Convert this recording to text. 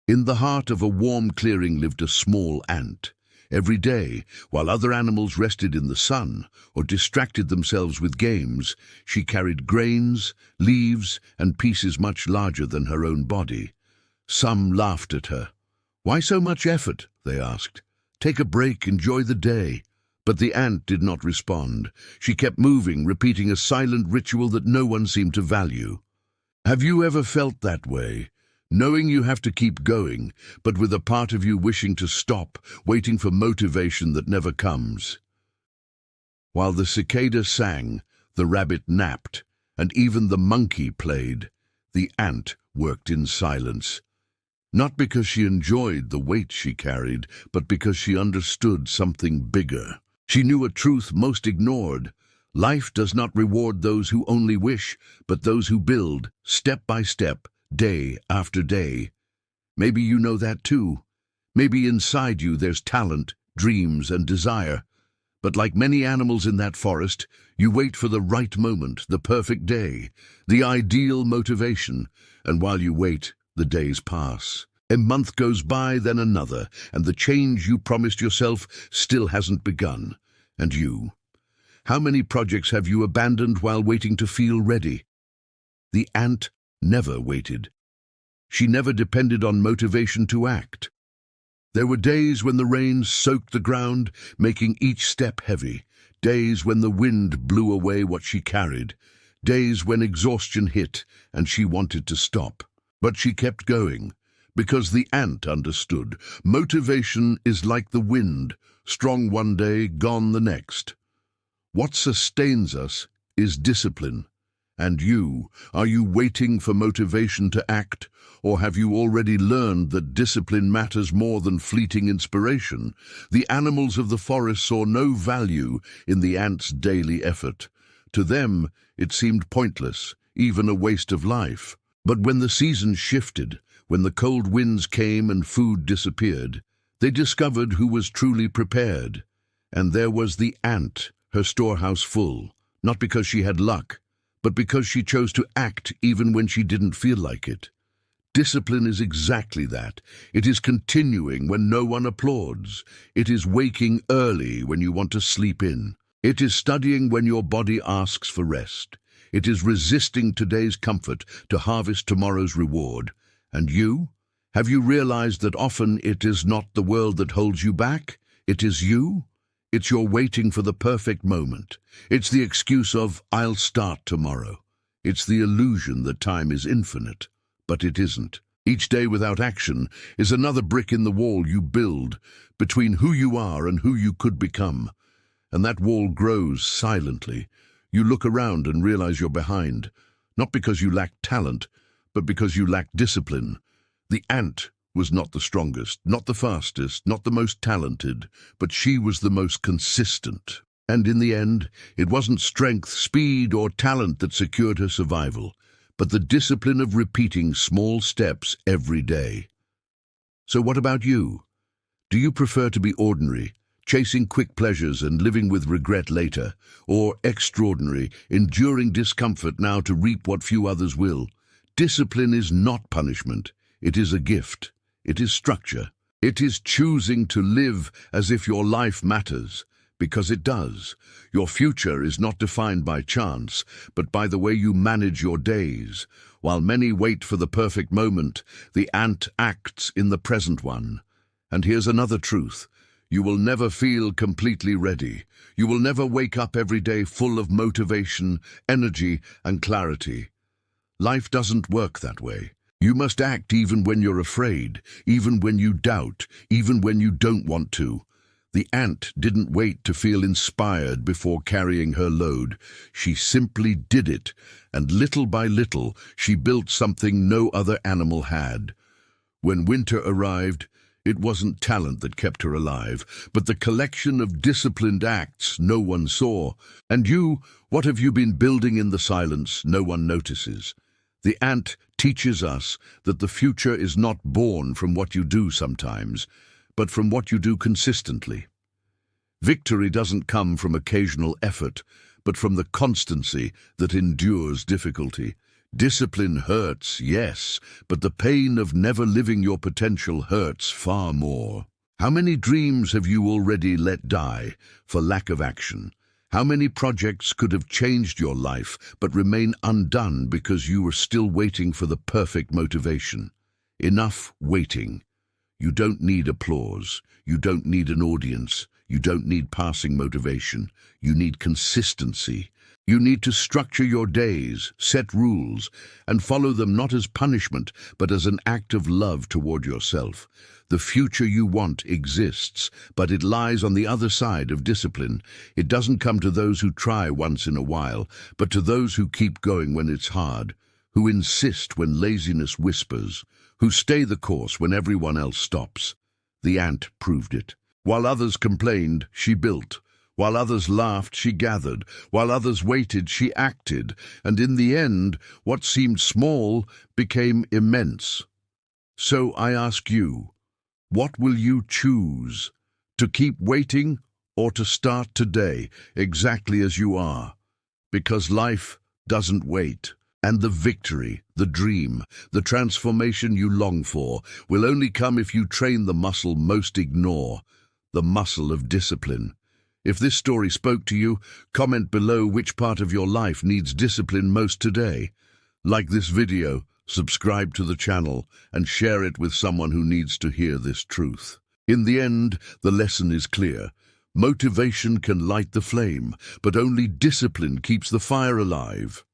In the heart of a warm clearing lived a small ant. Every day, while other animals rested in the sun or distracted themselves with games, she carried grains, leaves, and pieces much larger than her own body. Some laughed at her. "Why so much effort?" they asked. "Take a break, enjoy the day." But the ant did not respond. She kept moving, repeating a silent ritual that no one seemed to value. Have you ever felt that way? Knowing you have to keep going, but with a part of you wishing to stop, waiting for motivation that never comes. While the cicada sang, the rabbit napped, and even the monkey played, the ant worked in silence. Not because she enjoyed the weight she carried, but because she understood something bigger. She knew a truth most ignored. Life does not reward those who only wish, but those who build, step by step, day after day. Maybe you know that too. Maybe inside you there's talent, dreams, and desire. But like many animals in that forest, you wait for the right moment, the perfect day, the ideal motivation, and while you wait, the days pass. A month goes by, then another, and the change you promised yourself still hasn't begun. And you? How many projects have you abandoned while waiting to feel ready? The ant never waited. She never depended on motivation to act. There were days when the rain soaked the ground, making each step heavy, days when the wind blew away what she carried, days when exhaustion hit and she wanted to stop. But she kept going, because the ant understood. Motivation is like the wind, strong one day, gone the next. What sustains us is discipline. And you, are you waiting for motivation to act, or have you already learned that discipline matters more than fleeting inspiration? The animals of the forest saw no value in the ant's daily effort. To them, it seemed pointless, even a waste of life. But when the seasons shifted, when the cold winds came and food disappeared, they discovered who was truly prepared. And there was the ant, her storehouse full, not because she had luck, but because she chose to act even when she didn't feel like it. Discipline is exactly that. It is continuing when no one applauds. It is waking early when you want to sleep in. It is studying when your body asks for rest. It is resisting today's comfort to harvest tomorrow's reward. And you? Have you realized that often it is not the world that holds you back? It is you? It's your waiting for the perfect moment. It's the excuse of, "I'll start tomorrow." It's the illusion that time is infinite, but it isn't. Each day without action is another brick in the wall you build between who you are and who you could become. And that wall grows silently. You look around and realize you're behind, not because you lack talent, but because you lack discipline. The ant was not the strongest, not the fastest, not the most talented, but she was the most consistent. And in the end, it wasn't strength, speed, or talent that secured her survival, but the discipline of repeating small steps every day. So what about you? Do you prefer to be ordinary, chasing quick pleasures and living with regret later, or extraordinary, enduring discomfort now to reap what few others will? Discipline is not punishment. It is a gift. It is structure. It is choosing to live as if your life matters, because it does. Your future is not defined by chance, but by the way you manage your days. While many wait for the perfect moment, the ant acts in the present one. And here's another truth. You will never feel completely ready. You will never wake up every day full of motivation, energy, and clarity. Life doesn't work that way. You must act even when you're afraid, even when you doubt, even when you don't want to. The ant didn't wait to feel inspired before carrying her load. She simply did it, and little by little she built something no other animal had. When winter arrived, it wasn't talent that kept her alive, but the collection of disciplined acts no one saw. And you, what have you been building in the silence no one notices? The ant teaches us that the future is not born from what you do sometimes, but from what you do consistently. Victory doesn't come from occasional effort, but from the constancy that endures difficulty. Discipline hurts, yes, but the pain of never living your potential hurts far more. How many dreams have you already let die for lack of action? How many projects could have changed your life but remain undone because you were still waiting for the perfect motivation? Enough waiting. You don't need applause. You don't need an audience. You don't need passing motivation. You need consistency. You need to structure your days, set rules, and follow them not as punishment, but as an act of love toward yourself. The future you want exists, but it lies on the other side of discipline. It doesn't come to those who try once in a while, but to those who keep going when it's hard, who insist when laziness whispers, who stay the course when everyone else stops. The ant proved it. While others complained, she built. While others laughed, she gathered. While others waited, she acted. And in the end, what seemed small became immense. So I ask you, what will you choose? To keep waiting or to start today exactly as you are? Because life doesn't wait. And the victory, the dream, the transformation you long for will only come if you train the muscle most ignore, the muscle of discipline. If this story spoke to you, comment below which part of your life needs discipline most today. Like this video, subscribe to the channel, and share it with someone who needs to hear this truth. In the end, the lesson is clear. Motivation can light the flame, but only discipline keeps the fire alive.